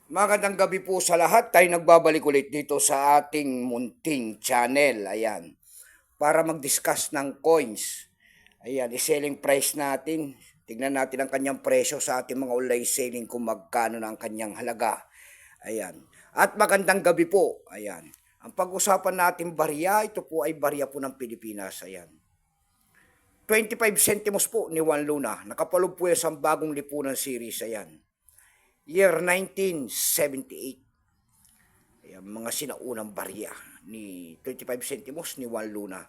Magandang gabi po sa lahat. Tayo nagbabalik ulit dito sa ating munting channel. Ayan. Para mag-discuss ng coins. Ayan, i-selling price natin. Tignan natin ang kanyang presyo sa ating mga online selling kung magkano na ang kanyang halaga. Ayan. At magandang gabi po. Ayan. Ang pag-usapan natin barya, ito po ay barya po ng Pilipinas. Ayan. 25 centimos po ni Juan Luna. Nakapaloob po yan sa bagong lipunan series. Ayan. Year 1978. Ayan, mga sinaunang barya ni 25 centimos ni Juan Luna.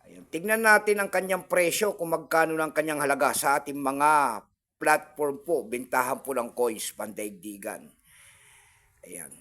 Ayan, tignan natin ang kanyang presyo kung magkano ng kanyang halaga sa ating mga platform po. Bintahan po ng coins, pandaigdigan. Ayan.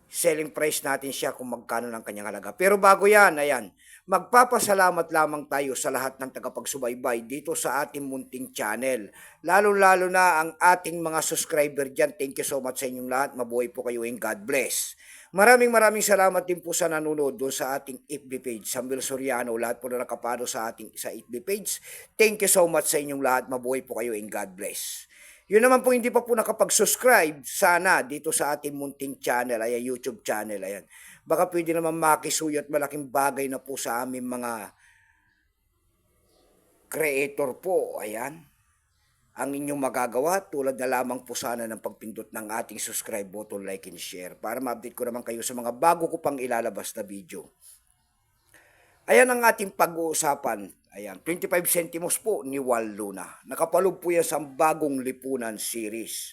Selling price natin siya kung magkano ng kanyang halaga. Pero bago yan, ayan, magpapasalamat lamang tayo sa lahat ng tagapagsubaybay dito sa ating munting channel. Lalo-lalo na ang ating mga subscriber dyan. Thank you so much sa inyong lahat. Mabuhay po kayo and God bless. Maraming salamat din po sa nanonood doon sa ating FB page. Samuel Soriano, lahat po na nakapalo sa ating sa FB page. Thank you so much sa inyong lahat. Mabuhay po kayo and God bless. Yun naman po hindi pa po nakapag-subscribe, sana dito sa ating munting channel, ayan, YouTube channel, ayan. Baka pwede naman makisuyo at malaking bagay na po sa aming mga creator po, ayan. Ang inyong magagawa, tulad na lamang po sana ng pagpindot ng ating subscribe button, like and share, para ma-update ko naman kayo sa mga bago ko pang ilalabas na video. Ayan ang ating pag-uusapan. Ayan, 25 centimos po ni Juan Luna. Nakapaloob po yan sa bagong lipunan series.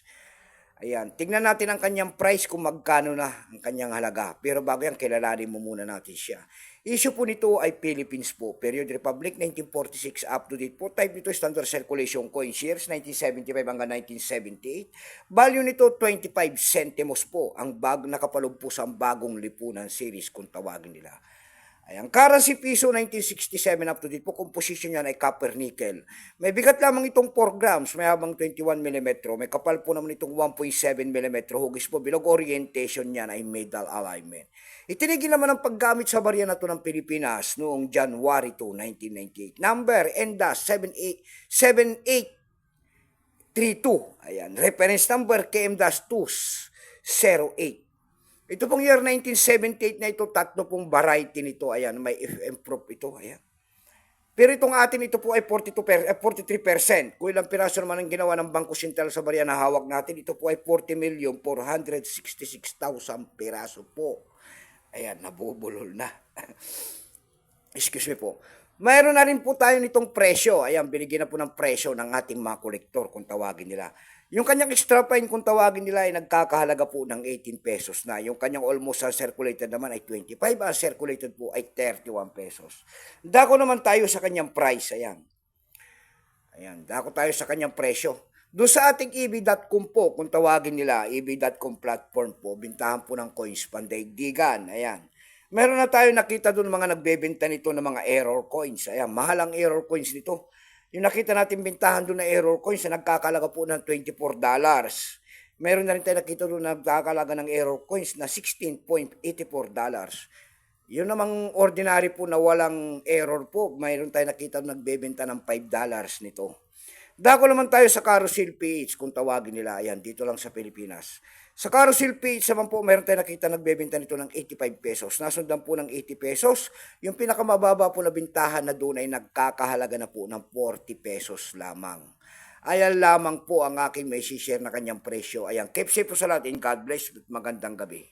Ayan, tingnan natin ang kanyang price kung magkano na ang kanyang halaga. Pero bago yan, kilalanin mo muna natin siya. Issue po nito ay Philippines po. Period Republic 1946 up to date po. Type nito standard circulation coin shares 1975 hanggang 1978. Value nito 25 centimos po. Ang nakapaloob po sa bagong lipunan series kung tawagin nila. Ayan, currency piso 1967 up to date po. Composition niyan ay copper nickel. May bigat lamang itong 4 grams, may habang 21 mm. May kapal po naman itong 1.7 mm. Hugis po, bilog orientation niyan ay medal alignment. Itinigil naman ang paggamit sa barya na to ng Pilipinas noong January 2, 1998. Number ENDAS 7832. Ayan, reference number KM-208. Ito pong year 1978 na ito, tatlo pong variety nito. Ayan, may FM proof ito. Ayan. Pero itong atin, ito po ay 43%. Kung ilang piraso naman ang ginawa ng Bangko Sentral sa barya na hawak natin, ito po ay 40,466,000 piraso po. Ayan, nabubulol na. Excuse me po. Mayroon na rin po tayo nitong presyo. Ayan, binigyan na po ng presyo ng ating mga kolektor kung tawagin nila. Yung kanyang extra fine kung tawagin nila ay nagkakahalaga po ng 18 pesos na. Yung kanyang almost uncirculated naman ay 25. Uncirculated po ay 31 pesos. Dako naman tayo sa kanyang price. Ayan. Ayan, dako tayo sa kanyang presyo. Doon sa ating eb.com po, kung tawagin nila, eb.com platform po, bintahan po ng coins pandaigdigan. Ayan. Meron na tayo nakita doon mga nagbebenta nito ng mga error coins. Ayan, mahal ang error coins nito. Yung nakita natin bintahan doon na error coins na nagkakalaga po ng $24. Meron na rin tayo nakita doon na nagkakalaga ng error coins na $16.84. Yun namang ordinary po na walang error po, mayroon tayo nakita doon nagbebenta ng $5 nito. Dako naman tayo sa Carousel PH kung tawagin nila. Ayan, dito lang sa Pilipinas. Sa Carousel PH naman po, meron tayo nakita nagbebenta nito ng 85 pesos. Nasundan po ng 80 pesos. Yung pinakamababa po na bintahan na doon ay nagkakahalaga na po ng 40 pesos lamang. Ayan lamang po ang aking may share na kanyang presyo. Ayan, keep safe po sa lahat and God bless. Magandang gabi.